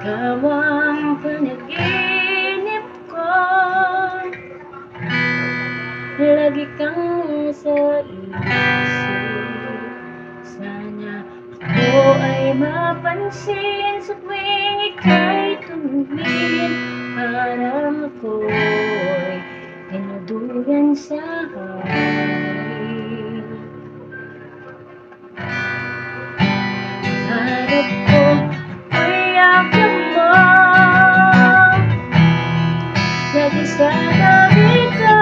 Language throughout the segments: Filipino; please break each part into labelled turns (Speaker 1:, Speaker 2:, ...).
Speaker 1: Ikaw ang panaginip ko, lagi kang sa isip. Sana ako ay mapansin sa tuwing ika'y tumingin. Parang ako'y tinuduran sa hangin. Harap ko ay yakap mo, lagi sa tabi ko.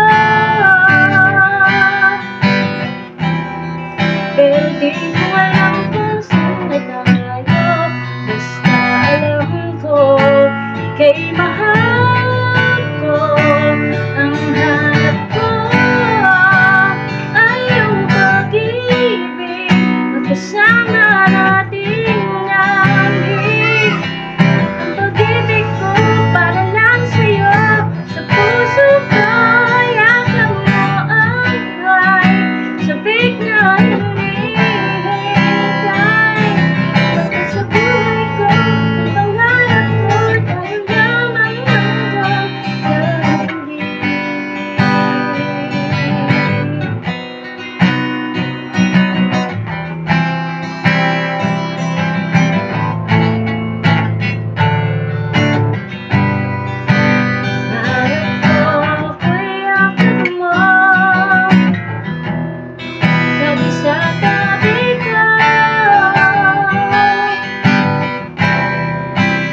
Speaker 1: Pero di ko alam kung saan na tayo, basta alam ko ika'y mahal ko. Ang hanap ko ay iyong pag-ibig, magkasama nating langit. Ang pag-ibig ko para lang sa'yo, sa puso ko yakap mo ay sabik na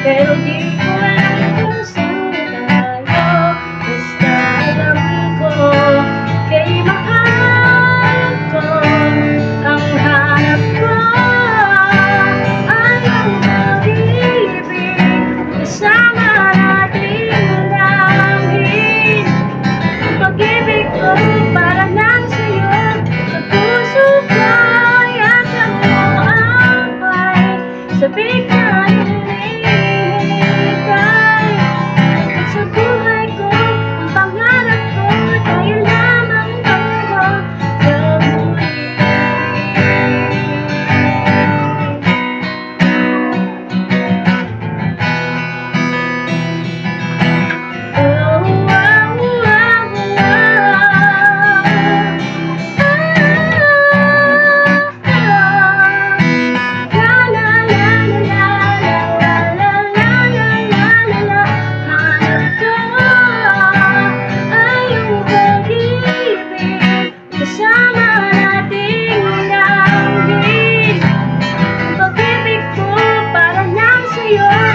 Speaker 1: pero di ko alam kung saan tayo, basta alam ko ika'y mahal ko. Ang hanap ko ay ang pag-ibig, kasama nating langit. Ang pag-ibig ko para lang sa'yo, sa puso ko yakap mo ay sabik na you're